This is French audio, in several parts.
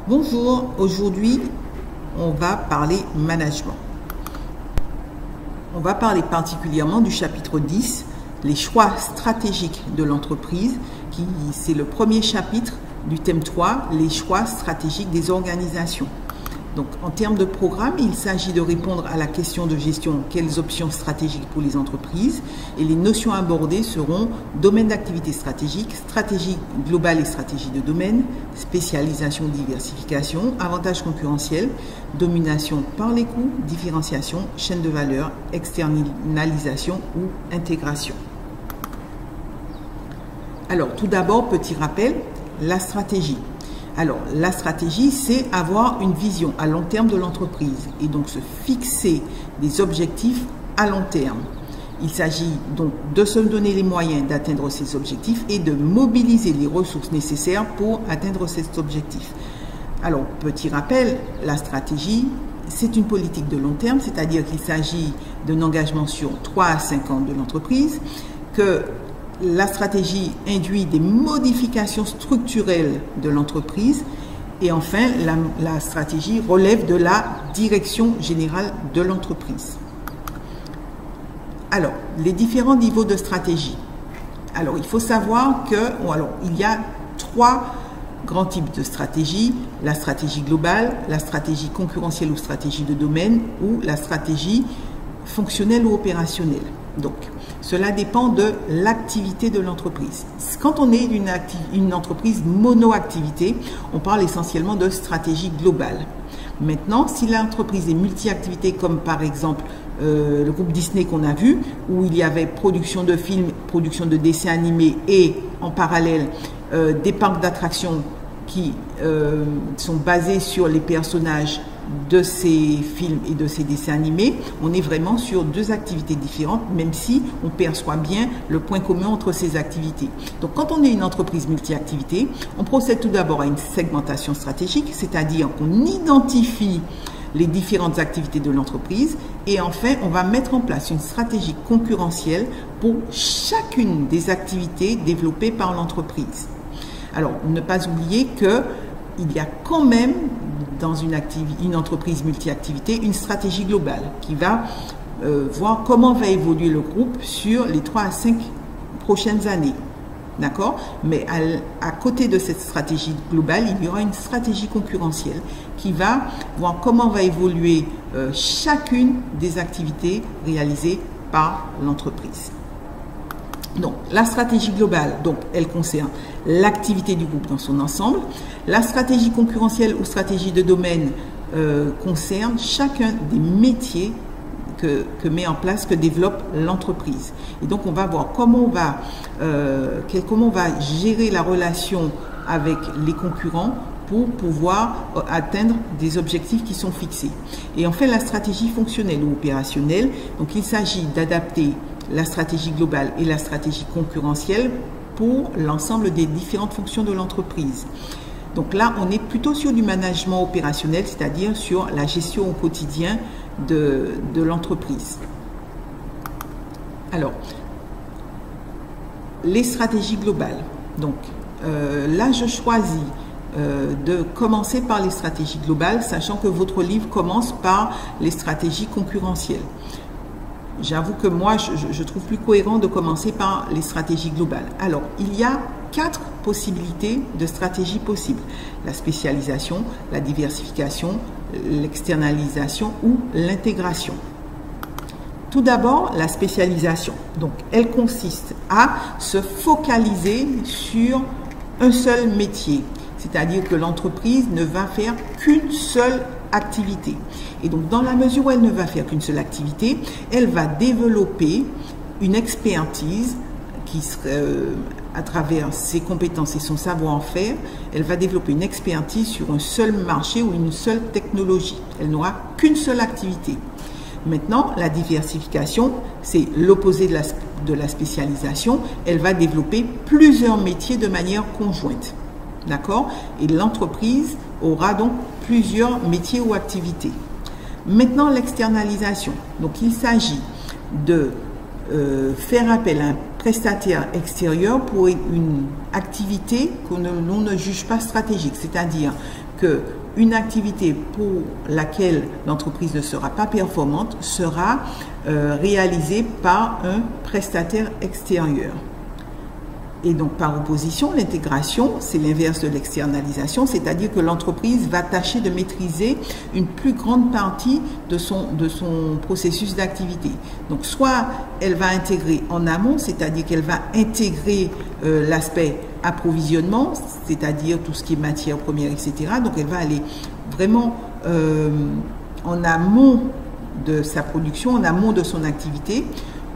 Bonjour, aujourd'hui on va parler management. On va parler particulièrement du chapitre 10, les choix stratégiques de l'entreprise, qui c'est le premier chapitre du thème 3, les choix stratégiques des organisations. Donc en termes de programme, il s'agit de répondre à la question de gestion, quelles options stratégiques pour les entreprises, et les notions abordées seront domaine d'activité stratégique, stratégie globale et stratégie de domaine, spécialisation, diversification, avantages concurrentiels, domination par les coûts, différenciation, chaîne de valeur, externalisation ou intégration. Alors tout d'abord, petit rappel, la stratégie. Alors, la stratégie, c'est avoir une vision à long terme de l'entreprise et donc se fixer des objectifs à long terme. Il s'agit donc de se donner les moyens d'atteindre ces objectifs et de mobiliser les ressources nécessaires pour atteindre cet objectif. Alors, petit rappel, la stratégie, c'est une politique de long terme, c'est-à-dire qu'il s'agit d'un engagement sur 3 à 5 ans de l'entreprise, que la stratégie induit des modifications structurelles de l'entreprise et enfin, la stratégie relève de la direction générale de l'entreprise. Alors, les différents niveaux de stratégie. Alors, il faut savoir il y a 3 grands types de stratégie, la stratégie globale, la stratégie concurrentielle ou stratégie de domaine ou la stratégie fonctionnelle ou opérationnelle. Donc, cela dépend de l'activité de l'entreprise. Quand on est une entreprise mono-activité, on parle essentiellement de stratégie globale. Maintenant, si l'entreprise est multi-activité, comme par exemple le groupe Disney qu'on a vu, où il y avait production de films, production de dessins animés et en parallèle des parcs d'attractions qui sont basés sur les personnages de ces films et de ces dessins animés, on est vraiment sur 2 activités différentes, même si on perçoit bien le point commun entre ces activités. Donc, quand on est une entreprise multi-activité, on procède tout d'abord à une segmentation stratégique, c'est-à-dire qu'on identifie les différentes activités de l'entreprise et enfin, on va mettre en place une stratégie concurrentielle pour chacune des activités développées par l'entreprise. Alors, ne pas oublier qu'il y a quand même dans une entreprise multi-activité, une stratégie globale qui va voir comment va évoluer le groupe sur les 3 à 5 prochaines années. D'accord? Mais à côté de cette stratégie globale, il y aura une stratégie concurrentielle qui va voir comment va évoluer chacune des activités réalisées par l'entreprise. Donc, la stratégie globale, elle concerne l'activité du groupe dans son ensemble. La stratégie concurrentielle ou stratégie de domaine concerne chacun des métiers que développe l'entreprise. Et donc, on va voir comment on va gérer la relation avec les concurrents pour pouvoir atteindre des objectifs qui sont fixés. Et enfin, la stratégie fonctionnelle ou opérationnelle, donc il s'agit d'adapter la stratégie globale et la stratégie concurrentielle pour l'ensemble des différentes fonctions de l'entreprise. Donc là, on est plutôt sur du management opérationnel, c'est-à-dire sur la gestion au quotidien de l'entreprise. Alors, les stratégies globales. Donc, là, je choisis de commencer par les stratégies globales, sachant que votre livre commence par les stratégies concurrentielles. J'avoue que moi, je trouve plus cohérent de commencer par les stratégies globales. Alors, il y a 4 possibilités de stratégies possibles. La spécialisation, la diversification, l'externalisation ou l'intégration. Tout d'abord, la spécialisation. Donc, elle consiste à se focaliser sur un seul métier. C'est-à-dire que l'entreprise ne va faire qu'une seule activité. Et donc, dans la mesure où elle ne va faire qu'une seule activité, elle va développer une expertise qui serait, à travers ses compétences et son savoir-faire, elle va développer une expertise sur un seul marché ou une seule technologie. Elle n'aura qu'une seule activité. Maintenant, la diversification, c'est l'opposé de la spécialisation. Elle va développer plusieurs métiers de manière conjointe. D'accord? Et l'entreprise aura donc plusieurs métiers ou activités. Maintenant, l'externalisation. Donc, il s'agit de faire appel à un prestataire extérieur pour une activité que l'on ne juge pas stratégique, c'est-à-dire qu'une activité pour laquelle l'entreprise ne sera pas performante sera réalisée par un prestataire extérieur. Et donc, par opposition, l'intégration, c'est l'inverse de l'externalisation, c'est-à-dire que l'entreprise va tâcher de maîtriser une plus grande partie de son processus d'activité. Donc, soit elle va intégrer en amont, c'est-à-dire qu'elle va intégrer l'aspect approvisionnement, c'est-à-dire tout ce qui est matière première, etc. Donc, elle va aller vraiment en amont de sa production, en amont de son activité.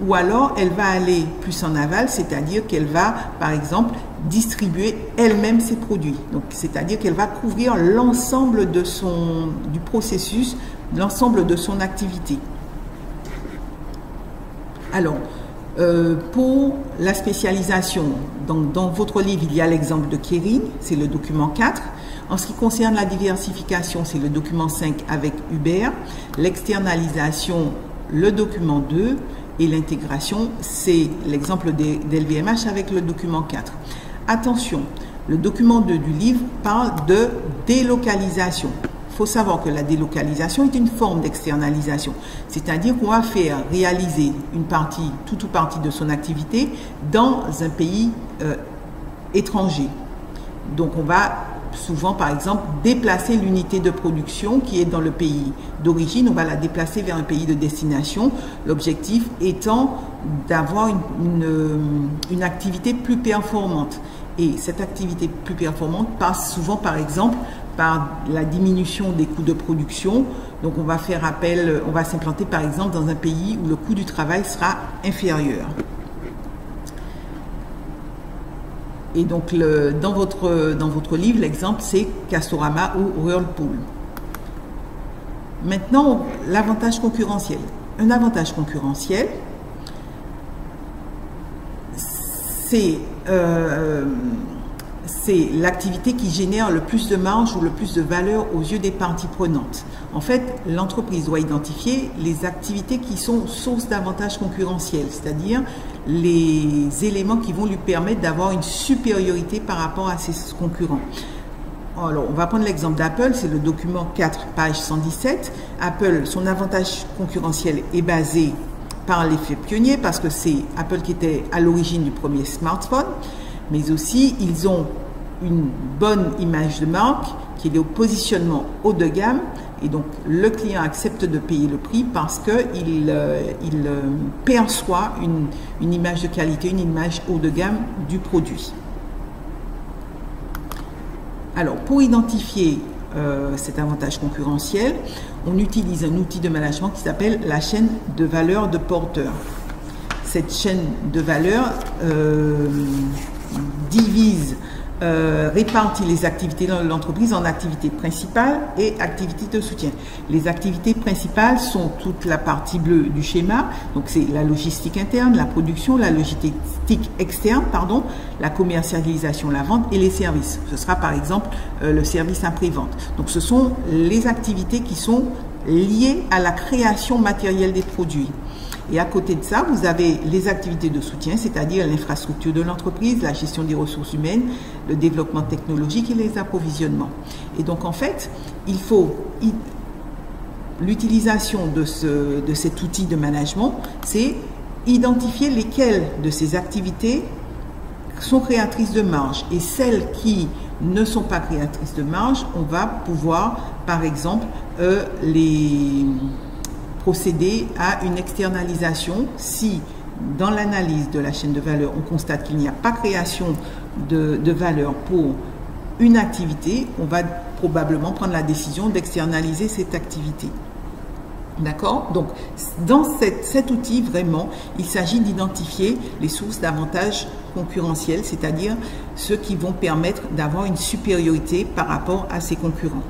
Ou alors, elle va aller plus en aval, c'est-à-dire qu'elle va, par exemple, distribuer elle-même ses produits. Donc, c'est-à-dire qu'elle va couvrir l'ensemble du processus, l'ensemble de son activité. Alors, pour la spécialisation, dans votre livre, il y a l'exemple de Kering, c'est le document 4. En ce qui concerne la diversification, c'est le document 5 avec Uber. L'externalisation, le document 2. Et l'intégration, c'est l'exemple d'LVMH avec le document 4. Attention, le document 2 du livre parle de délocalisation. Il faut savoir que la délocalisation est une forme d'externalisation, c'est-à-dire qu'on va faire réaliser une partie, toute ou partie de son activité dans un pays étranger. Donc on va souvent, par exemple, déplacer l'unité de production qui est dans le pays d'origine, on va la déplacer vers un pays de destination, l'objectif étant d'avoir une activité plus performante. Et cette activité plus performante passe souvent, par exemple, par la diminution des coûts de production. Donc on va faire appel, on va s'implanter par exemple dans un pays où le coût du travail sera inférieur. Et donc, dans votre livre, l'exemple, c'est Castorama ou Whirlpool. Maintenant, l'avantage concurrentiel. Un avantage concurrentiel, c'est l'activité qui génère le plus de marge ou le plus de valeur aux yeux des parties prenantes. En fait, l'entreprise doit identifier les activités qui sont source d'avantages concurrentiels, c'est-à-dire les éléments qui vont lui permettre d'avoir une supériorité par rapport à ses concurrents. Alors, on va prendre l'exemple d'Apple, c'est le document 4, page 117. Apple, son avantage concurrentiel est basé par l'effet pionnier parce que c'est Apple qui était à l'origine du premier smartphone, mais aussi ils ont une bonne image de marque qui est au positionnement haut de gamme et donc le client accepte de payer le prix parce qu'il perçoit une image de qualité, une image haut de gamme du produit. Alors pour identifier cet avantage concurrentiel, on utilise un outil de management qui s'appelle la chaîne de valeur de porteur. Cette chaîne de valeur répartit les activités de l'entreprise en activités principales et activités de soutien. Les activités principales sont toute la partie bleue du schéma, donc c'est la logistique interne, la production, la logistique externe, pardon, la commercialisation, la vente et les services. Ce sera par exemple le service après-vente. Donc ce sont les activités qui sont liées à la création matérielle des produits. Et à côté de ça, vous avez les activités de soutien, c'est-à-dire l'infrastructure de l'entreprise, la gestion des ressources humaines, le développement technologique et les approvisionnements. Et donc, en fait, il faut l'utilisation de cet outil de management, c'est identifier lesquelles de ces activités sont créatrices de marge. Et celles qui ne sont pas créatrices de marge, on va pouvoir, par exemple, procéder à une externalisation si, dans l'analyse de la chaîne de valeur, on constate qu'il n'y a pas création de valeur pour une activité, on va probablement prendre la décision d'externaliser cette activité. D'accord? Donc, dans cet outil, vraiment, il s'agit d'identifier les sources d'avantages concurrentiels, c'est-à-dire ceux qui vont permettre d'avoir une supériorité par rapport à ses concurrents.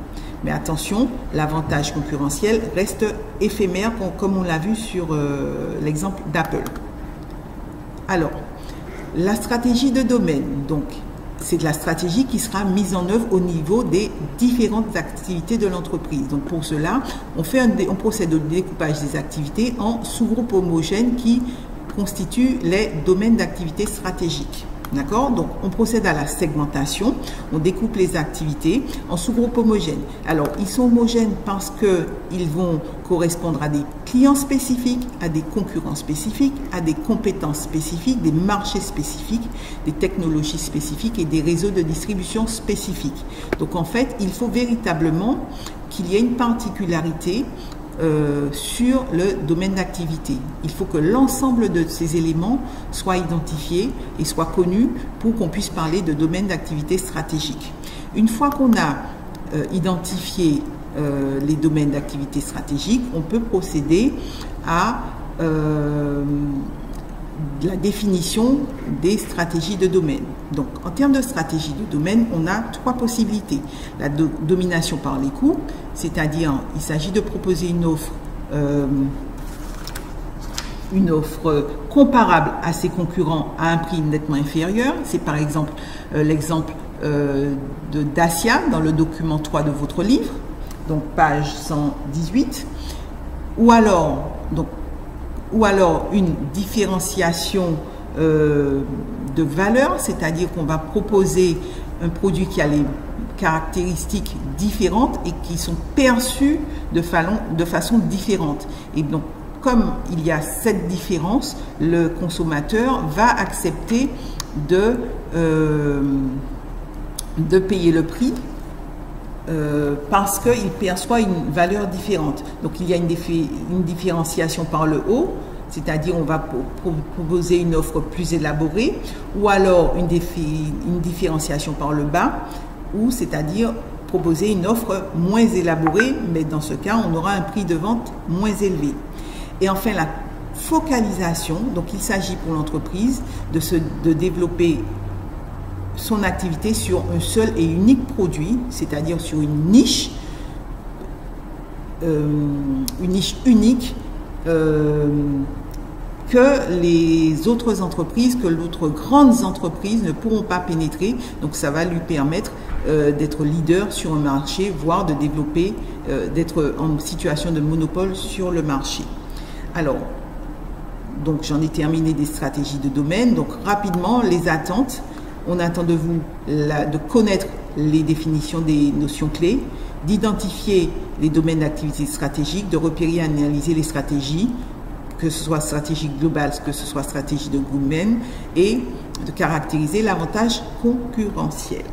Mais attention, l'avantage concurrentiel reste éphémère, comme on l'a vu sur l'exemple d'Apple. Alors, la stratégie de domaine, donc, c'est de la stratégie qui sera mise en œuvre au niveau des différentes activités de l'entreprise. Donc, pour cela, on procède au découpage des activités en sous-groupes homogènes qui constituent les domaines d'activité stratégiques. D'accord? Donc, on procède à la segmentation, on découpe les activités en sous-groupes homogènes. Alors, ils sont homogènes parce qu'ils vont correspondre à des clients spécifiques, à des concurrents spécifiques, à des compétences spécifiques, des marchés spécifiques, des technologies spécifiques et des réseaux de distribution spécifiques. Donc, en fait, il faut véritablement qu'il y ait une particularité sur le domaine d'activité. Il faut que l'ensemble de ces éléments soient identifiés et soient connus pour qu'on puisse parler de domaine d'activité stratégique. Une fois qu'on a identifié les domaines d'activité stratégique, on peut procéder à la définition des stratégies de domaine. Donc, en termes de stratégie de domaine, on a trois possibilités. La domination par les coûts, c'est-à-dire il s'agit de proposer une offre comparable à ses concurrents à un prix nettement inférieur. C'est par exemple l'exemple de Dacia dans le document 3 de votre livre, donc page 118, ou alors une différenciation de valeur, c'est-à-dire qu'on va proposer un produit qui a les caractéristiques différentes et qui sont perçues de façon différente. Et donc, comme il y a cette différence, le consommateur va accepter de payer le prix parce qu'il perçoit une valeur différente. Donc, il y a une différenciation par le haut, c'est-à-dire on va proposer une offre plus élaborée, ou alors une différenciation par le bas, ou c'est-à-dire proposer une offre moins élaborée, mais dans ce cas, on aura un prix de vente moins élevé. Et enfin, la focalisation, donc il s'agit pour l'entreprise de développer son activité sur un seul et unique produit, c'est-à-dire sur une niche unique que les autres entreprises, que d'autres grandes entreprises ne pourront pas pénétrer. Donc ça va lui permettre d'être leader sur un marché, voire de développer, d'être en situation de monopole sur le marché. Alors, donc j'en ai terminé des stratégies de domaine. Donc rapidement, les attentes. On attend de vous de connaître les définitions des notions clés, d'identifier les domaines d'activité stratégique, de repérer et analyser les stratégies, que ce soit stratégie globale, que ce soit stratégie de domaine, et de caractériser l'avantage concurrentiel.